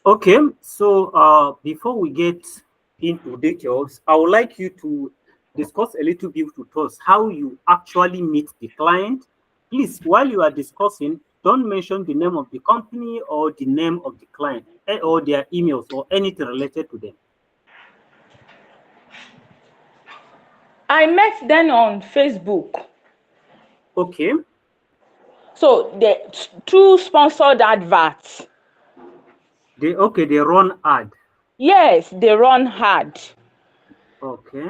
Okay, so before we get into details, I would like you to discuss a little bit with us how you actually meet the client. Please, while you are discussing, don't mention the name of the company or the name of the client or their emails or anything related to them. I met them on Facebook. Okay, So they through sponsored adverts. they run ad. Yes, they run hard. Okay,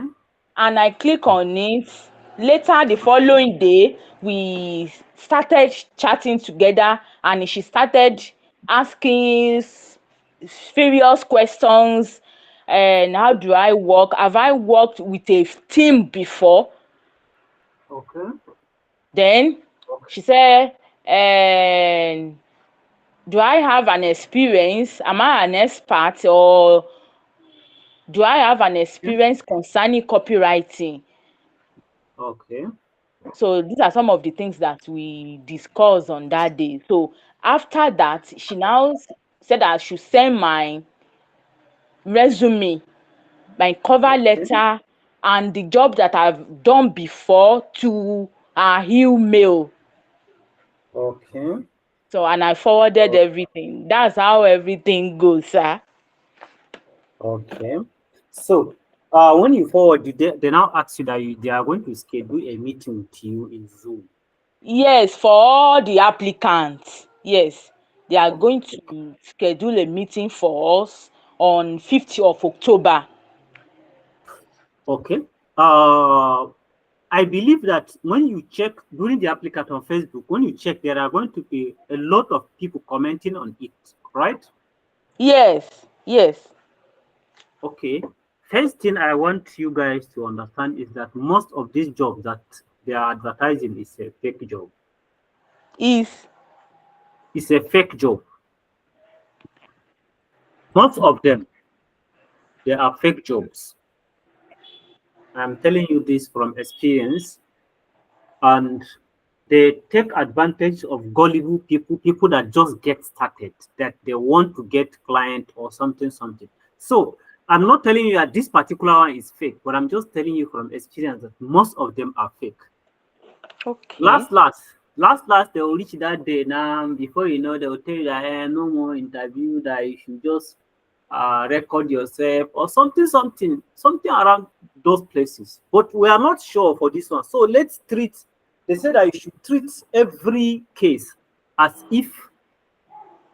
And I click on it. Later the following day, we started chatting together and she started asking various questions. And how do I work? Have I worked with a team before? okay, Then she said, do I have an experience? Am I an expert, or do I have an okay, experience concerning copywriting? okay. So these are some of the things that we discussed on that day. So after that, she now said I should send my resume, my cover Okay. letter, and the job that I've done before to her email. Okay. So and I forwarded o- everything. That's how everything goes, sir. Okay. So, when you forward, they now ask you that they are going to schedule a meeting with you in Zoom. Yes, for all the applicants. Yes, they are Okay. going to schedule a meeting for us on 5th of October. Okay. Uh, I believe that when you check during the applicant on Facebook, when you check, there are going to be a lot of people commenting on it, right? Yes, yes, Okay. First thing I want you guys to understand is that most of these jobs that they are advertising is a fake job. is It's a fake job. Most of them, they are fake jobs. I'm telling you this from experience, and they take advantage of gullible people, people that just get started, that they want to get client or something, something. So I'm not telling you that this particular one is fake, but I'm just telling you from experience that most of them are fake. okay. Last, they will reach that day now. Before you know, they will tell you that no more interview, that you should just record yourself or something around those places. But we are not sure for this one. So let's treat, they say that you should treat every case as if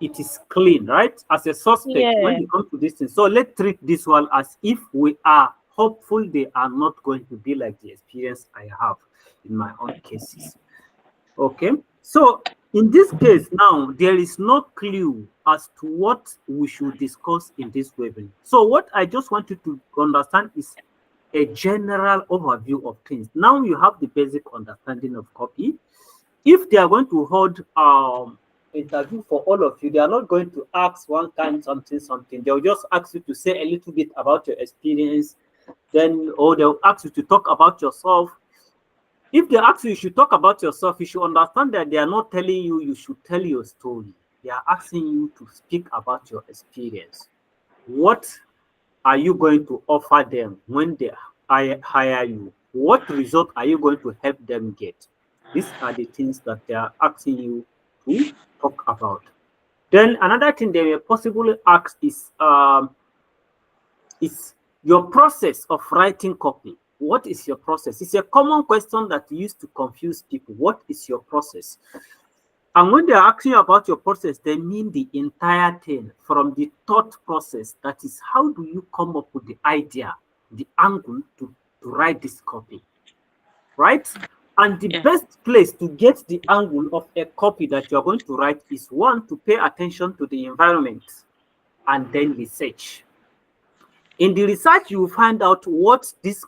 it is clean, right? As a suspect when Yeah. it comes to this thing. So let's treat this one as if we are hopeful they are not going to be like the experience I have in my own cases. Okay, so in this case now, there is no clue as to what we should discuss in this webinar. So what I just want you to understand is a general overview of things. Now you have the basic understanding of copy. If they are going to hold interview for all of you, they are not going to ask one kind something something. They'll just ask you to say a little bit about your experience, then or they'll ask you to talk about yourself. If they ask you, you should talk about yourself, you should understand that they are not telling you you should tell your story. They are asking you to speak about your experience. What are you going to offer them when they hire you? What result are you going to help them get? These are the things that they are asking you to talk about. Then another thing they may possibly ask is your process of writing copy. What is your process? It's a common question that used to confuse people. What is your process? And when they're asking you about your process, they mean the entire thing from the thought process. That is, how do you come up with the idea, the angle to write this copy, right? And the Yeah. best place to get the angle of a copy that you're going to write is one, to pay attention to the environment and then research. In the research, you will find out what this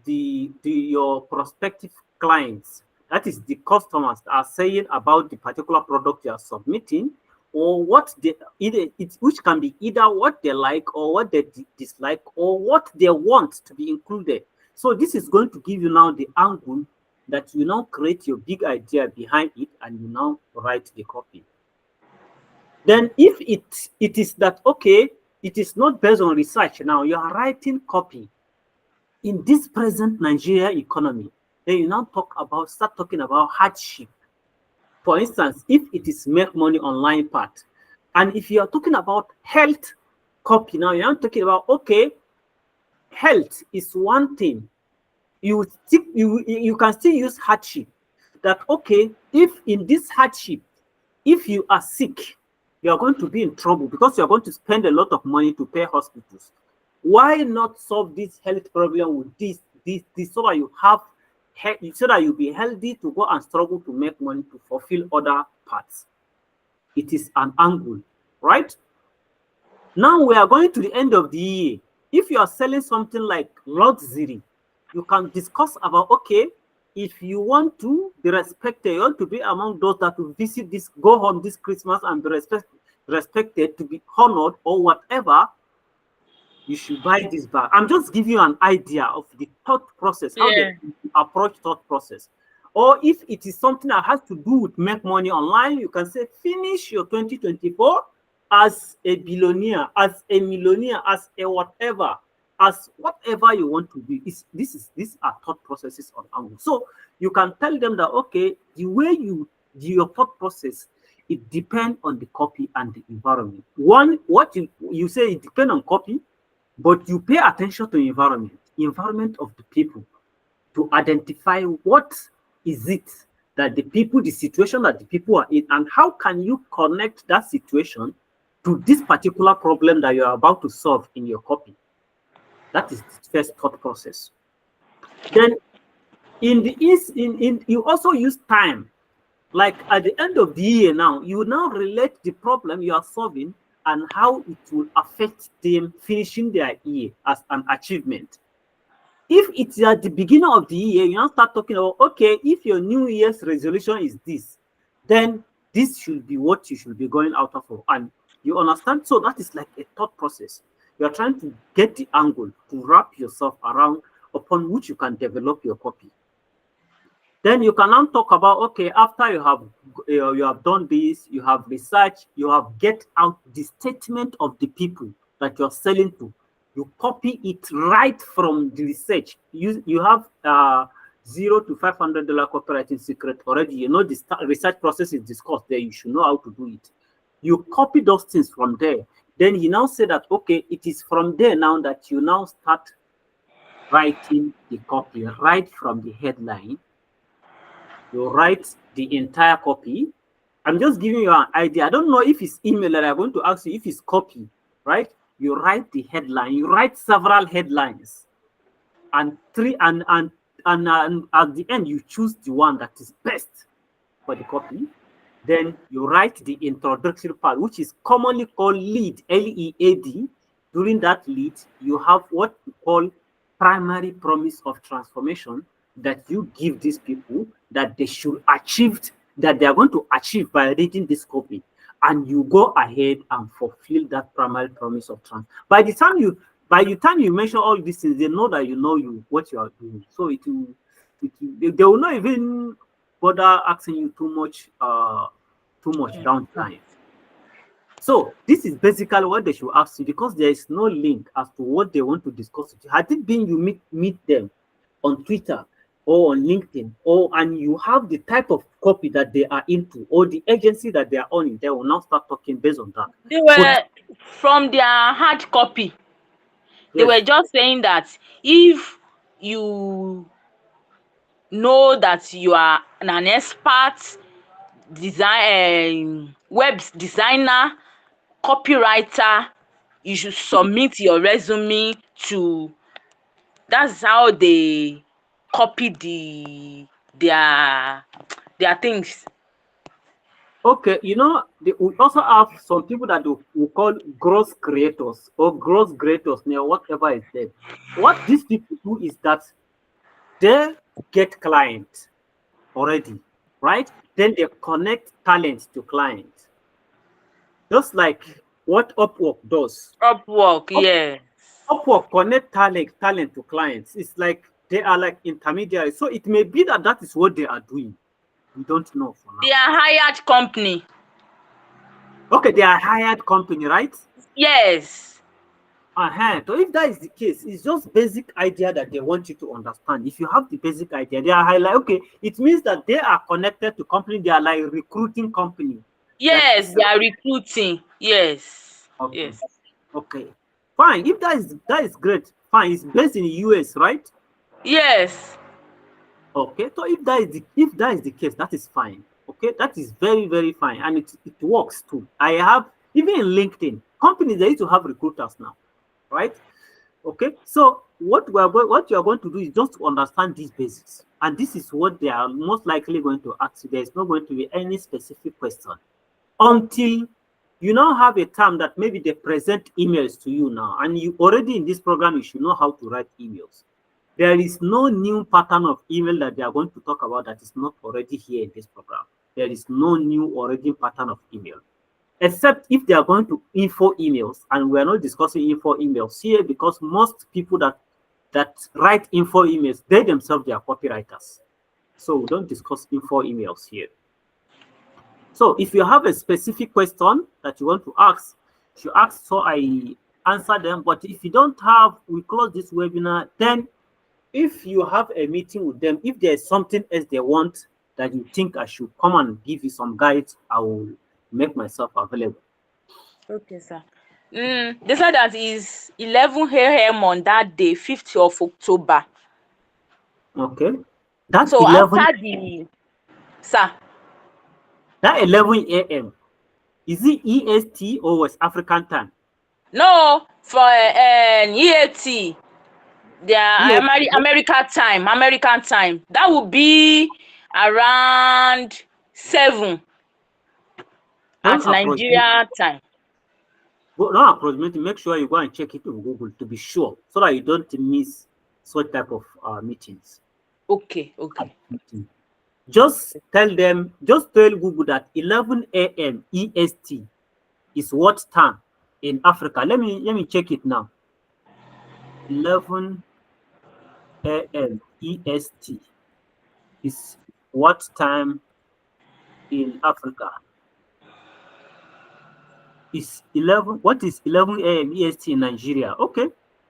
the your prospective clients, that is the customers, are saying about the particular product you are submitting, or what they either it which can be either what they like or what they dislike or what they want to be included. So this is going to give you now the angle that you now create your big idea behind it and you now write the copy. Then if it is that, okay, it is not based on research, now you are writing copy in this present Nigeria economy, then you now start talking about hardship. For instance, if it is make money online part, and if you are talking about health copy, now you're not talking about, okay, health is one thing. You can still use hardship. That, okay, if in this hardship, if you are sick, you are going to be in trouble because you are going to spend a lot of money to pay hospitals. Why not solve this health problem with this, so that you have, so that you'll be healthy to go and struggle to make money to fulfill other parts? It is an angle, right? Now we are going to the end of the year. If you are selling something like luxury, you can discuss about, okay, if you want to be respected, you want to be among those that will visit this, go home this Christmas and be respected, to be honored or whatever, you should buy this bag. I'm just giving you an idea of the thought process, how they Yeah. approach thought process. Or if it is something that has to do with make money online, you can say finish your 2024 as a billionaire, as a millionaire, as a whatever, as whatever you want to be. These are thought processes on angle. So you can tell them that, okay, the way you do your thought process, it depends on the copy and the environment. One, what you say, it depends on copy, but you pay attention to environment of the people, to identify what is it that the situation that the people are in, and how can you connect that situation to this particular problem that you are about to solve in your copy. That is the first thought process. Then you also use time. Like at the end of the year now, you now relate the problem you are solving and how it will affect them finishing their year as an achievement. If it's at the beginning of the year, you now start talking about, okay, if your New Year's resolution is this, then this should be what you should be going out of. And you understand? So that is like a thought process. You are trying to get the angle to wrap yourself around upon which you can develop your copy. Then you can now talk about, okay, after you have done this, you have researched, you have get out the statement of the people that you're selling to. You copy it right from the research. You have $0 to $500 copywriting secret already. You know the research process is discussed there. You should know how to do it. You copy those things from there. Then you now say that, okay, it is from there now that you now start writing the copy right from the headline. You write the entire copy. I'm just giving you an idea. I don't know if it's email that I'm going to ask you, if it's copy, right? You write the headline, you write several headlines, and at the end you choose the one that is best for the copy. Then you write the introductory part, which is commonly called lead, L-E-A-D. During that lead, you have what we call primary promise of transformation that you give these people that they should achieve, that they are going to achieve by reading this copy. And you go ahead and fulfill that primary promise of transformation. By the time you mention all these things, they know that you know what you are doing. So they will not even bother asking you too much down the line. So this is basically what they should ask you, because there is no link as to what they want to discuss with you. Had it been you meet them on Twitter or on LinkedIn, and you have the type of copy that they are into or the agency that they are on, they will now start talking based on that. They But were from their hard copy. They yes, were just saying that if you know that you are an expert web designer, copywriter, you should submit your resume to. That's how they copy their things. okay, we also have some people that we call growth creators or growth creators, whatever is there. What these people do is that they get clients already, right? Then they connect talent to clients, just like what Upwork does. Upwork, Up, yeah. Upwork connect talent to clients. It's like they are like intermediaries. So it may be that that is what they are doing. We don't know for They now. are hired company. Okay, they are hired company, right? Yes. So if that is the case, it's just basic idea that they want you to understand. If you have the basic idea, they are highlight. Okay, it means that they are connected to company. They are like recruiting company. That Yes, is they are recruiting. Yes. okay. Yes. Okay, fine. If that is great, fine. It's based in the US, right? Yes. Okay, so if that is the case, that is fine. Okay, that is very very fine, and it works too. I have even in LinkedIn companies they used to have recruiters now, right? Okay, so what you are going to do is just to understand these basics, and this is what they are most likely going to ask you. There is not going to be any specific question until you now have a term that maybe they present emails to you now, and you already in this program you should know how to write emails. There is no new pattern of email that they are going to talk about that is not already here in this program. There is no new already pattern of email, except if they are going to info emails, and we are not discussing info emails here because most people that write info emails, they themselves they are copywriters. So we don't discuss info emails here. So if you have a specific question that you want to ask, you ask so I answer them. But if you don't have, we close this webinar. Then if you have a meeting with them, if there's something else they want that you think I should come and give you some guides, I will make myself available. Okay, sir. They said that is 11 a.m. on that day, 5th of October. Okay. That So 11 after the, sir, that 11 a.m. Is it EST or West African time? no, for EAT, their EST. American time. That would be around 7 Don't at approximate. Nigeria time. Don't approximate. Make sure you go and check it on Google to be sure, so that you don't miss such type of meetings. Okay, okay. Meeting. Just tell Google that 11 a.m. EST is what time in Africa. Let me check it now. 11 a.m. EST is what time in Africa? Is 11 what is 11 a.m. EST in Nigeria? Okay,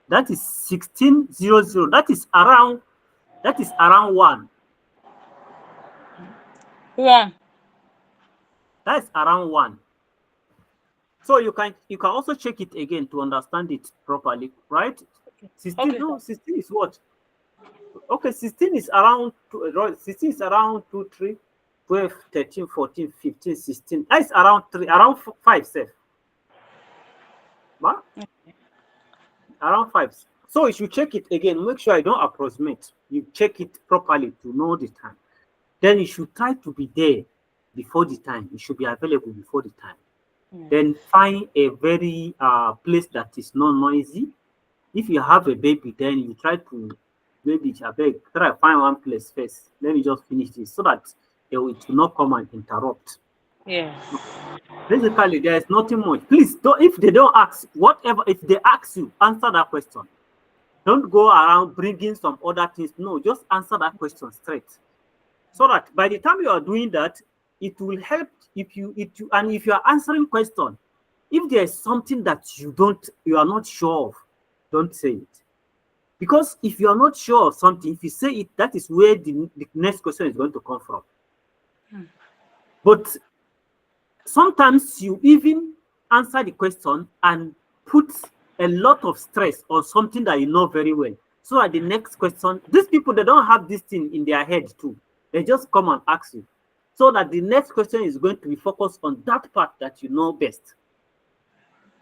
that is 1600. That is around 1. One. That's around 1. So you can also check it again to understand it properly, right? 16, Okay, no, sir. 16 is what? Okay, 16 is around 16 is around 2, 3, 12, 13, 14, 15, 16. That's around 3, around 5, safe. Around 5. So you should check it again. Make sure I don't approximate. You check it properly to know the time. Then you should try to be there before the time. You should be available before the time. Then find a very place that is not noisy. If you have a baby, then you try to maybe abeg try find one place first. Let me just finish this so that it will not come and interrupt. Yes. Basically, there is nothing much. Please, don't, if they don't ask, whatever, if they ask you, answer that question. Don't go around bringing some other things. No, just answer that question straight. So that by the time you are doing that, it will help if you are answering question. If there is something that you are not sure of, don't say it. Because if you are not sure of something, if you say it, that is where the next question is going to come from. But sometimes you even answer the question and put a lot of stress on something that you know very well. So at the next question, these people they don't have this thing in their head too. They just come and ask you. So that the next question is going to be focused on that part that you know best.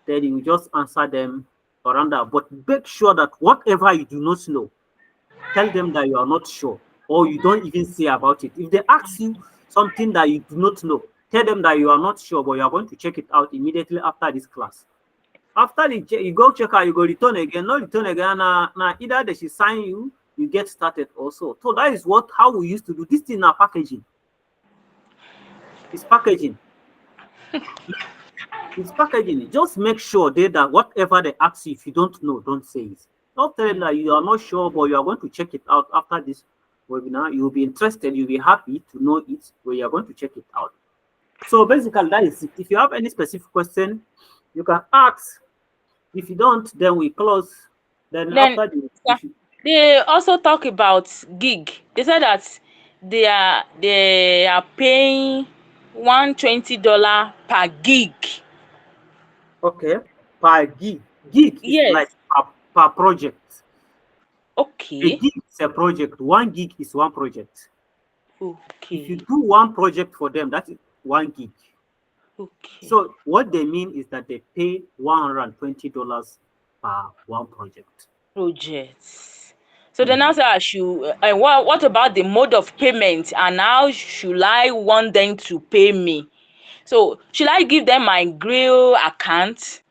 Then you just answer them around that. But make sure that whatever you do not know, tell them that you are not sure or you don't even say about it. If they ask you something that you do not know, tell them that you are not sure, but you are going to check it out immediately after this class. After you go check out, you go return again, not return again. Now either they should sign you, you get started also. So that is how we used to do this thing now. Packaging. It's packaging. It's packaging. Just make sure that whatever they ask you, if you don't know, don't say it. Don't tell them that you are not sure, but you are going to check it out after this webinar. You'll be interested, you'll be happy to know it, but you are going to check it out. So basically, that is it. If you have any specific question, you can ask. If you don't, then we close. Then Then after the, we sir, should, they also talk about gig. They said that they are paying $120 per gig. okay, per gig. Gig is like Yes. per project. A Okay. gig is a project. 1 gig is one project. If you Okay. do one project for them, that is 1 gig. Okay. So what they mean is that they pay $120 per one project. Projects. So then Mhm. also I should what about the mode of payment, and how should I want them to pay me? So should I give them my Grill account?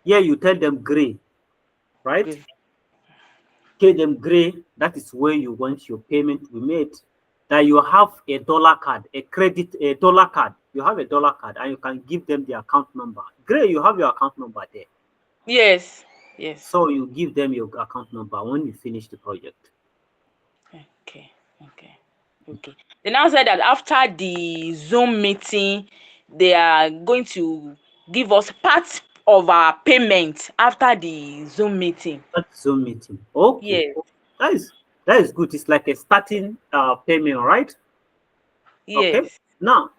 Here you tell them gray, right? Grill. Tell them gray, that is where you want your payment to be made. That you have a dollar card, a dollar card. You have a dollar card and you can give them the account number. Gray, you have your account number there. Yes. Yes. So you give them your account number when you finish the project. Okay. Okay. Okay. They now said that after the Zoom meeting, they are going to give us part of our payment after the Zoom meeting. That's Zoom meeting. Okay. Yes. That is that is good. It's like a starting payment, right? Okay. Yes. Now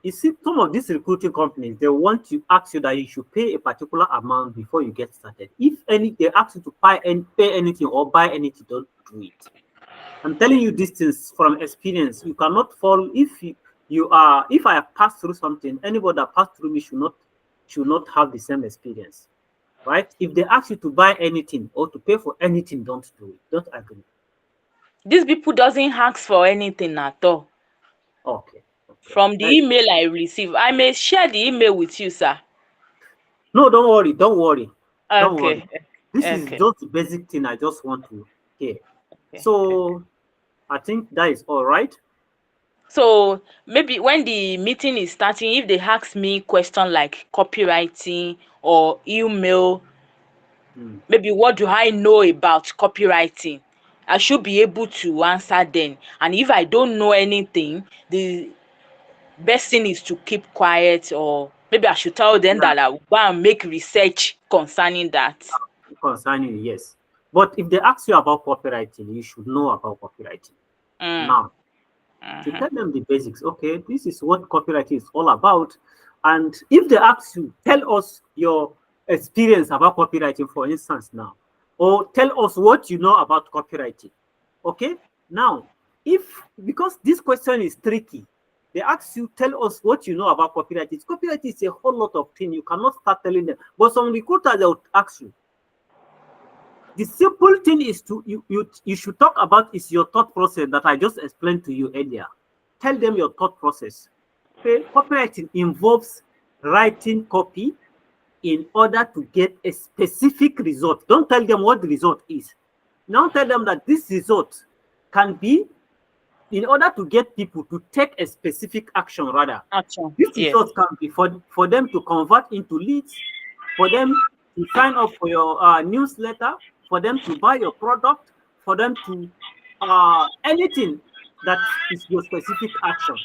you see some of these recruiting companies, they want to ask you that you should pay a particular amount before you get started. If any they ask you to pay anything or buy anything, don't do it. I'm telling you these things from experience. You cannot fall if you are if I have passed through something, anybody that passed through me should not have the same experience. Right? If they ask you to buy anything or to pay for anything, don't do it. Don't agree. These people doesn't ask for anything at all. Okay. Okay. From the That is- email I receive, I may share the email with you, sir. no, don't worry. Don't worry. Don't worry. Okay. This is Okay. just the basic thing I just want to hear. Okay. Okay. So I think that is all right. So maybe when the meeting is starting, if they ask me question like copywriting or email, Hmm. maybe what do I know about copywriting, I should be able to answer them. And if I don't know anything, the best thing is to keep quiet, or maybe I should tell them Yeah, that I will go and make research concerning that. concerning yes. But if they ask you about copywriting, you should know about copywriting. Mm, Now, to mhm. tell them the basics. Okay, this is what copywriting is all about. And if they ask you, tell us your experience about copywriting, for instance, now, or tell us what you know about copywriting. Okay, now, if because this question is tricky, they ask you, tell us what you know about copywriting. Copywriting is a whole lot of things. You cannot start telling them. But some recruiters they will ask you, the simple thing is to you should talk about is your thought process that I just explained to you earlier. Tell them your thought process. Okay, copywriting involves writing copy in order to get a specific result. Don't tell them what the result is. Now tell them that this result can be in order to get people to take a specific action rather. Action. This Yes. result can be for them to convert into leads, for them to sign up for your newsletter, for them to buy your product, for them to anything that is your specific action.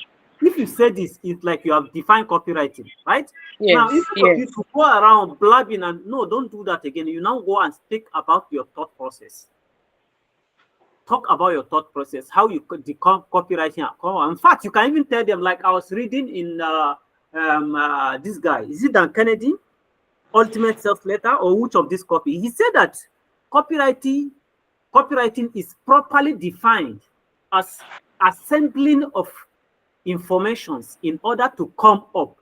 If you say this, it's like you have defined copywriting, right? Now, Yes. instead of you Yes. to go around blabbing and no, don't do that again. You now go and speak about your thought process. Talk about your thought process, how you could become copywriting. In fact, you can even tell them, like I was reading in this guy, is it Dan Kennedy, Ultimate Sales Letter, or which of this copy? He said that copywriting copywriting is properly defined as assembling of informations in order to come up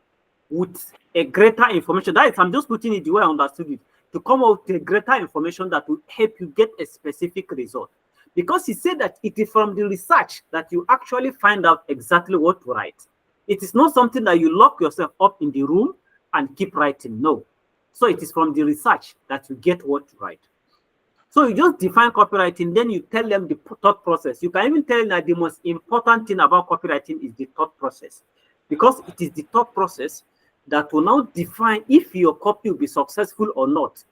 with a greater information. That is, I'm just putting it the way I understood it, to come up with a greater information that will help you get a specific result. Because he said that it is from the research that you actually find out exactly what to write. It is not something that you lock yourself up in the room and keep writing. No. So it is from the research that you get what to write. So you just define copywriting, then you tell them the thought process. You can even tell them that the most important thing about copywriting is the thought process, because it is the thought process that will now define if your copy will be successful or not.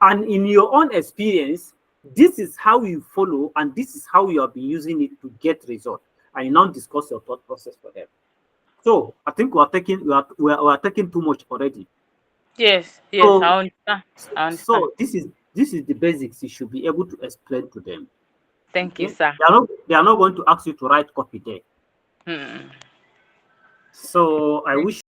And in your own experience, this is how you follow, and this is how you have been using it to get results. And you now discuss your thought process for them. So I think we are taking too much already. Yes, yes, So I understand. so this is the basics you should be able to explain to them. Thank you, Okay, sir. they are not going to ask you to write copy there. Hmm. So I wish